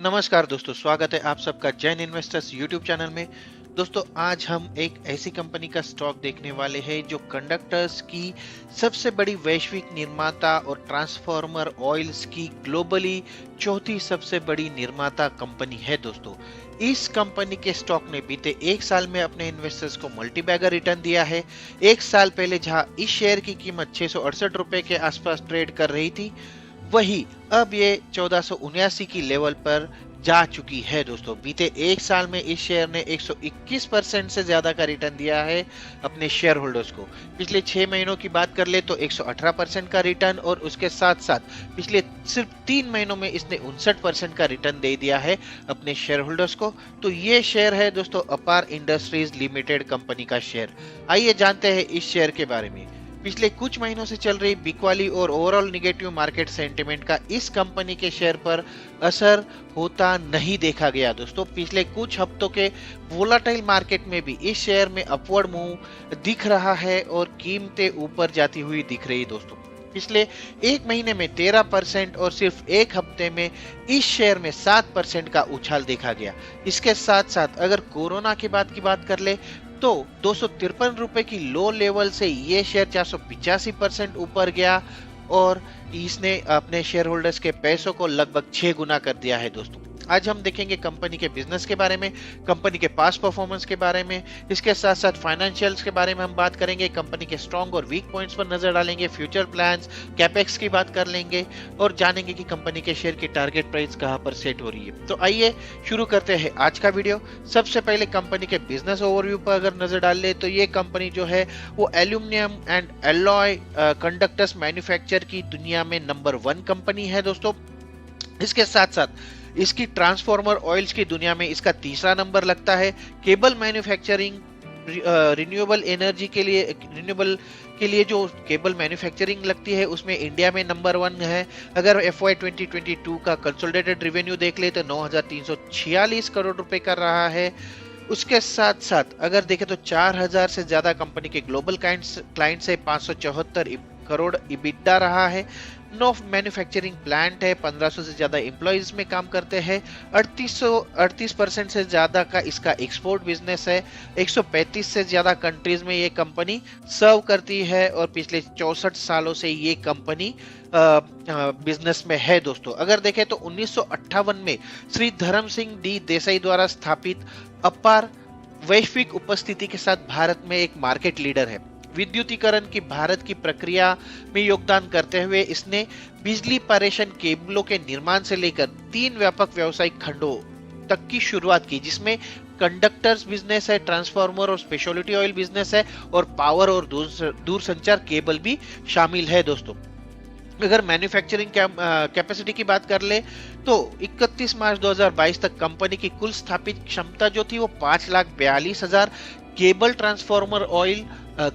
नमस्कार दोस्तों, स्वागत है आप सबका जैन इन्वेस्टर्स यूट्यूब चैनल में। दोस्तों, आज हम एक ऐसी कंपनी का स्टॉक देखने वाले हैं जो कंडक्टर्स की सबसे बड़ी वैश्विक निर्माता और ट्रांसफॉर्मर ऑयल्स की ग्लोबली चौथी सबसे बड़ी निर्माता कंपनी है। दोस्तों, इस कंपनी के स्टॉक ने बीते एक साल में अपने इन्वेस्टर्स को मल्टी बैगर रिटर्न दिया है। एक साल पहले जहां इस शेयर की कीमत 668 रुपए के आसपास ट्रेड कर रही थी, वही अब ये 1479 की लेवल पर जा चुकी है। दोस्तों, बीते एक साल में इस शेयर ने 121% से ज्यादा का रिटर्न दिया है अपने शेयर होल्डर्स को। पिछले 6 महीनों की बात कर ले तो 118% का रिटर्न, और उसके साथ साथ पिछले सिर्फ 3 महीनों में इसने 59% का रिटर्न दे दिया है अपने शेयर होल्डर्स को। तो ये शेयर है दोस्तों अपार इंडस्ट्रीज लिमिटेड कंपनी का शेयर। आइए जानते हैं इस शेयर के बारे में। पिछले कुछ महीनों से चल रही बिकवाली और ओवरऑल निगेटिव मार्केट सेंटिमेंट का इस कंपनी के शेयर पर असर होता नहीं देखा गया। दोस्तों, पिछले कुछ हफ्तों के वोलाटाइल मार्केट में भी इस शेयर में अपवर्ड मूव दिख रहा है और कीमतें ऊपर जाती हुई दिख रही। दोस्तों, पिछले एक महीने में 13% और सिर्फ एक हफ्ते में इस शेयर में 7% का उछाल देखा गया। इसके साथ साथ अगर कोरोना के बाद की बात कर ले तो 253 रुपए की लो लेवल से ये शेयर 485% ऊपर गया और इसने अपने शेयर होल्डर्स के पैसों को लगभग 6 गुना कर दिया है। दोस्तों, आज हम देखेंगे कंपनी के बिजनेस के बारे में, कंपनी के पास्ट परफॉर्मेंस के बारे में, इसके साथ साथ फाइनेंशियल्स के बारे में हम बात करेंगे, कंपनी के स्ट्रॉन्ग और वीक पॉइंट्स पर नजर डालेंगे, फ्यूचर प्लान्स, कैपेक्स की बात कर लेंगे और जानेंगे कि कंपनी के शेयर की टारगेट प्राइस कहां पर सेट हो रही है। तो आइए शुरू करते हैं आज का वीडियो। सबसे पहले कंपनी के बिजनेस ओवरव्यू पर अगर नजर डाल ले तो ये कंपनी जो है वो aluminium and alloy conductors manufacture की दुनिया में नंबर 1 कंपनी है। दोस्तों, इसके साथ साथ इसकी ट्रांसफॉर्मर ऑयल्स की दुनिया में इसका तीसरा नंबर लगता है। केबल मैन्युफैक्चरिंग रिन्यूएबल एनर्जी के लिए जो केबल मैन्युफैक्चरिंग लगती है उसमें इंडिया में नंबर 1 है। अगर FY 2022 का कंसोलिडेटेड रेवेन्यू देख ले तो 9,346 करोड़ रुपए कर रहा है। उसके साथ साथ अगर देखें तो 4,000 से ज्यादा कंपनी के ग्लोबल क्लाइंट्स है, 574 करोड़ इबिटा रहा है। 9 मैन्युफैक्चरिंग प्लांट है, 1500 से ज्यादा एम्प्लॉइज में काम करते हैं। 38% से ज्यादा का इसका एक्सपोर्ट बिजनेस है। 135 से ज्यादा कंट्रीज में ये कंपनी सर्व करती है और पिछले 64 सालों से ये कंपनी बिजनेस में है। दोस्तों, अगर देखें तो 1958 में श्री धर्म सिंह डी देसाई द्वारा स्थापित अपार वैश्विक उपस्थिति के साथ भारत में एक मार्केट लीडर है। विद्युतीकरण की भारत की प्रक्रिया में योगदान करते हुए इसने बिजली पारेषण केबलों के निर्माण से लेकर 3 व्यापक व्यावसायिक खंडों तक की शुरुआत की, जिसमें कंडक्टर्स बिजनेस है, ट्रांसफार्मर और स्पेशलिटी ऑयल बिजनेस है और पावर और दूरसंचार केबल भी शामिल है। दोस्तों, अगर मैन्युफैक्चरिंग कैपेसिटी की बात कर ले तो 31 मार्च 2022 तक कंपनी की कुल स्थापित क्षमता जो थी वो 5,42,000 cable transformer oil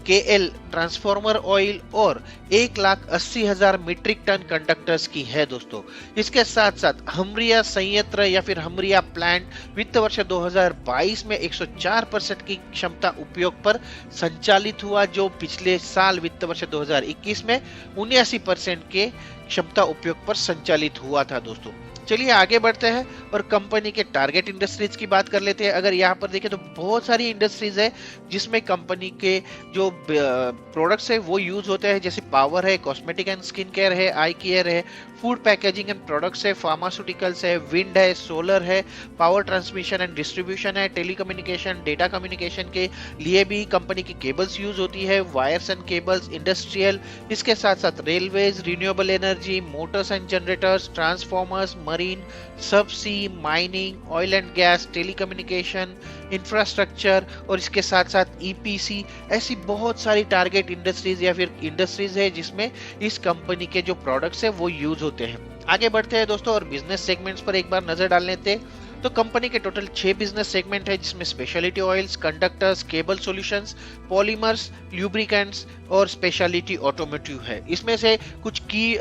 KL transformer oil और 1,80,000 मीट्रिक टन कंडक्टर्स की है। दोस्तों, इसके साथ साथ हमरिया संयंत्र या फिर हमरिया प्लांट वित्त वर्ष 2022 में 104% की क्षमता उपयोग पर संचालित हुआ, जो पिछले साल वित्त वर्ष 2021 में 79% के क्षमता उपयोग पर संचालित हुआ था। दोस्तों, चलिए आगे बढ़ते हैं और कंपनी के टारगेट इंडस्ट्रीज की बात कर लेते हैं। अगर यहाँ पर देखें तो बहुत सारी इंडस्ट्रीज है जिसमें कंपनी के जो प्रोडक्ट्स है वो यूज होते हैं, जैसे पावर है, कॉस्मेटिक एंड स्किन केयर है, आई केयर है, फूड पैकेजिंग एंड प्रोडक्ट्स है, फार्मास्यूटिकल्स है, विंड है, सोलर है, पावर ट्रांसमिशन एंड डिस्ट्रीब्यूशन है, टेलीकम्युनिकेशन, डेटा कम्युनिकेशन के लिए भी कंपनी की केबल्स यूज होती है, वायर्स एंड केबल्स, इंडस्ट्रियल, इसके साथ साथ railways, renewable energy, Motors and generators, transformers, marine, subsea, mining, oil and gas, telecommunication, infrastructure और इसके साथ साथ EPC, ऐसी बहुत सारी टारगेट इंडस्ट्रीज या फिर इंडस्ट्रीज है जिसमें इस कंपनी के जो प्रोडक्ट्स है वो यूज होते हैं। आगे बढ़ते हैं दोस्तों और बिजनेस सेगमेंट्स पर एक बार नजर डाल लेते हैं। तो कंपनी के टोटल 6 बिजनेस सेगमेंट है, जिसमें speciality oils, conductors, cable solutions, polymers, lubricants और स्पेशलिटी ऑटोमोटिव है। इसमें से कुछ की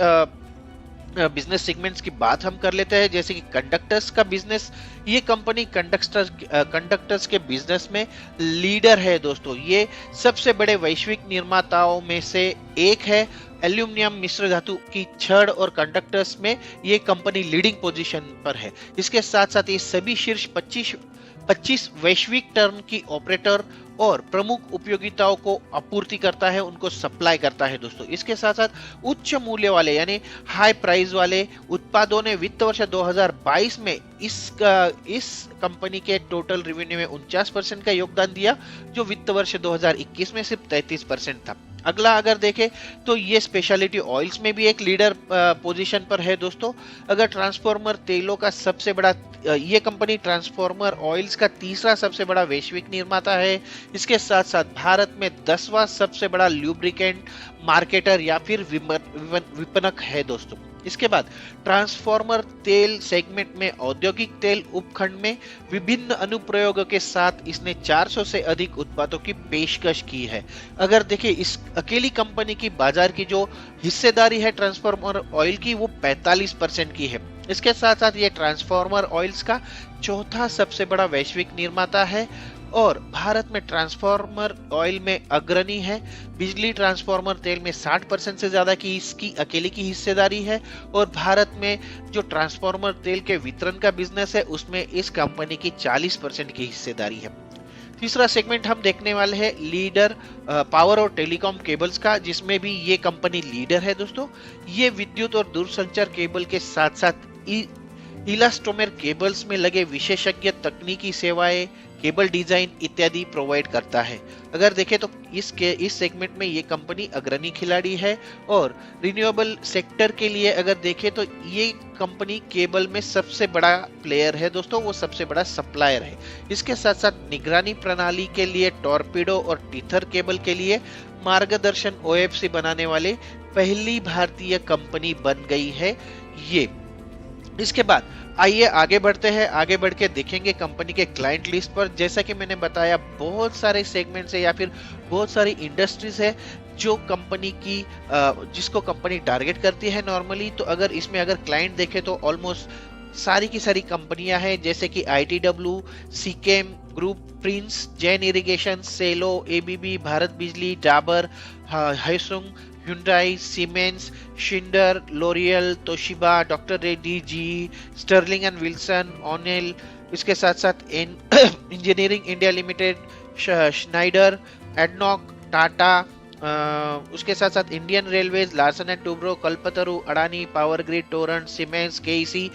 बिजनेस सेगमेंट्स की बात हम कर लेते हैं, जैसे कि कंडक्टर्स का बिजनेस। ये कंपनी कंडक्टर्स के बिजनेस में लीडर है। दोस्तों, ये सबसे बड़े वैश्विक निर्माताओं में से एक है एल्यूमिनियम मिश्र धातु की छड़ और कंडक्टर्स में ये कंपनी लीडिंग पोजीशन पर है। इसके साथ साथ ये सभी शीर्ष 25 वैश्विक टर्न की ऑपरेटर और प्रमुख उपयोगिताओं को आपूर्ति करता है, उनको सप्लाई करता है दोस्तों। इसके साथ साथ उच्च मूल्य वाले यानी हाई प्राइस वाले उत्पादों ने वित्त वर्ष 2022 में इस कंपनी के टोटल रेवेन्यू में 49% का योगदान दिया, जो वित्त वर्ष 2021 में सिर्फ 33% था। अगला अगर देखें तो ये स्पेशलिटी ऑयल्स में भी एक लीडर पोजीशन पर है दोस्तों। अगर ट्रांसफॉर्मर तेलों का सबसे बड़ा ये कंपनी ट्रांसफॉर्मर ऑयल्स का तीसरा सबसे बड़ा वैश्विक निर्माता है। इसके साथ साथ भारत में 10वां सबसे बड़ा ल्यूब्रिकेंट मार्केटर या फिर विपणक है दोस्तों। इसके बाद ट्रांसफॉर्मर तेल सेगमेंट में औद्योगिक तेल उपखंड में विभिन्न अनुप्रयोगों के साथ इसने 400 से अधिक उत्पादों की पेशकश की है। अगर देखिए इस अकेली कंपनी की बाजार की जो हिस्सेदारी है ट्रांसफॉर्मर ऑयल की, वो 45% की है। इसके साथ साथ ये ट्रांसफॉर्मर ऑयल्स का चौथा सबसे बड़ा वैश्विक निर्माता है और भारत में ट्रांसफॉर्मर ऑयल में अग्रणी है। बिजली ट्रांसफॉर्मर तेल में 60% से ज्यादा की इसकी अकेले की हिस्सेदारी है और भारत में जो ट्रांसफॉर्मर तेल के वितरण का बिजनेस है उसमें इस कंपनी की 40% की हिस्सेदारी है। तीसरा सेगमेंट हम देखने वाले हैं लीडर पावर और टेलीकॉम केबल्स का, जिसमें भी ये कंपनी लीडर है दोस्तों। ये विद्युत और दूरसंचार केबल के साथ साथ इलास्टोमेर केबल्स में लगे विशेषज्ञ तकनीकी सेवाएं, केबल डिजाइन इत्यादि प्रोवाइड करता है। अगर देखें तो इस सेगमेंट में ये कंपनी अग्रणी खिलाड़ी है और रिन्यूएबल सेक्टर के लिए अगर देखें तो ये कंपनी केबल में सबसे बड़ा प्लेयर है दोस्तों, वो सबसे बड़ा सप्लायर है। इसके साथ साथ निगरानी प्रणाली के लिए टॉर्पीडो और टीथर केबल के लिए मार्गदर्शन OFC बनाने वाले पहली भारतीय कंपनी बन गई है ये। इसके बाद आइए आगे बढ़ते हैं। आगे बढ़ के देखेंगे कंपनी के क्लाइंट लिस्ट पर। जैसा कि मैंने बताया बहुत सारे सेगमेंट्स है या फिर बहुत सारी इंडस्ट्रीज है जो कंपनी की जिसको कंपनी टारगेट करती है नॉर्मली। तो अगर इसमें अगर क्लाइंट देखे तो ऑलमोस्ट सारी की सारी कंपनियां हैं, जैसे कि ITW, सीकेम group, Prince, Jain Irrigation, Cello, ABB, Bharat Bijlee, Dabur, Hyosung, Hyundai, Siemens, Schneider, L'Oreal, Toshiba, doctor Reddy, जी, स्टर्लिंग एंड विल्सन, ऑनेल। इसके साथ साथ Engineering India Limited, Schneider, ADNOC, Tata, उसके साथ साथ Indian Railways, Larsen and Toubro, Kalpataru, Adani, Power Grid, Torrent, Siemens, KEC।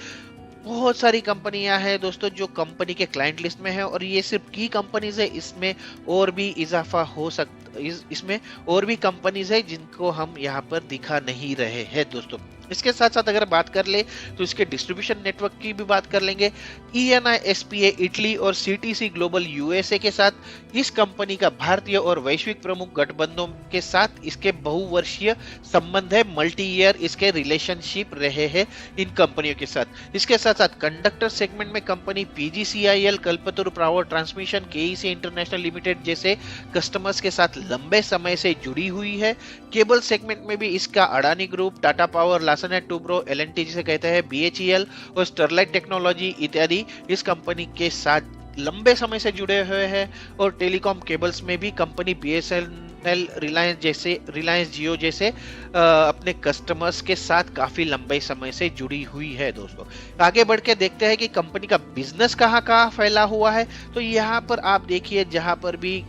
बहुत सारी कंपनियां हैं दोस्तों जो कंपनी के क्लाइंट लिस्ट में है और ये सिर्फ की कंपनीज है। इसमें और भी इजाफा हो सकता, इसमें और भी कंपनीज है जिनको हम यहाँ पर दिखा नहीं रहे हैं दोस्तों। इसके साथ साथ अगर बात कर ले तो इसके डिस्ट्रीब्यूशन नेटवर्क की भी बात कर लेंगे। ENI SPA इटली और CTC ग्लोबल USA के साथ इस कंपनी का भारतीय और वैश्विक प्रमुख गठबंधनों के साथ इसके बहुवर्षीय संबंध है, मल्टी ईयर इसके रिलेशनशिप रहे हैं इन कंपनियों के साथ। इसके साथ साथ कंडक्टर सेगमेंट में company PGCIL, Kalpataru Power Transmission, KEC International Limited जैसे कस्टमर्स के साथ लंबे समय से जुड़ी हुई है। केबल सेगमेंट में भी इसका Adani group, Tata power, Larsen and Toubro, LNT जिसे कहते हैं, BHEL और स्टरलाइट टेक्नोलॉजी इत्यादि इस कंपनी के साथ लंबे समय से जुड़े हुए हैं। और टेलीकॉम केबल्स में भी कंपनी BSNL, रिलायंस जियो जैसे अपने कस्टमर्स के साथ काफी लंबे समय से जुड़ी हुई है दोस्तों। आगे बढ़ के देखते हैं कि कंपनी का बिजनेस कहाँ कहाँ फैला हुआ है। तो यहाँ पर आप देखिए जहाँ पर भी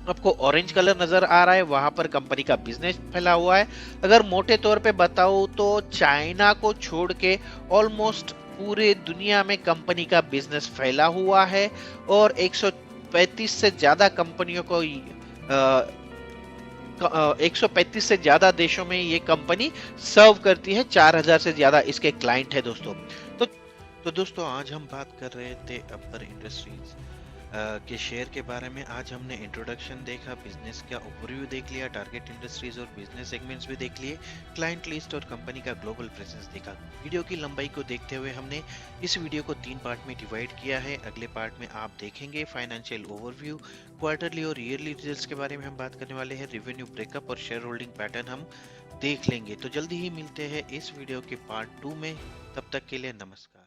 आपको ऑरेंज कलर नजर आ रहा है वहां पर कंपनी का बिजनेस फैला हुआ है। अगर मोटे तौर पे बताऊं तो चाइना को छोड़ के ऑलमोस्ट पूरे दुनिया में कंपनी का बिजनेस फैला हुआ है और 135 से ज्यादा कंपनियों को 135 से ज्यादा देशों में ये कंपनी सर्व करती है। 4000 से ज्यादा इसके क्लाइंट है दोस्तों। तो दोस्तों आज हम बात कर रहे थे अपर इंडस्ट्रीज के शेयर के बारे में। आज हमने इंट्रोडक्शन देखा, बिजनेस का ओवरव्यू देख लिया, टारगेट इंडस्ट्रीज और बिजनेस सेगमेंट्स भी देख लिए, क्लाइंट लिस्ट और कंपनी का ग्लोबल प्रेजेंस देखा। वीडियो की लंबाई को देखते हुए हमने इस वीडियो को 3 पार्ट में डिवाइड किया है। अगले पार्ट में आप देखेंगे फाइनेंशियल ओवरव्यू, क्वार्टरली और ईयरली रिजल्ट्स के बारे में हम बात करने वाले हैं, रेवेन्यू ब्रेकअप और शेयर होल्डिंग पैटर्न हम देख लेंगे। तो जल्दी ही मिलते हैं इस वीडियो के पार्ट 2 में। तब तक के लिए नमस्कार।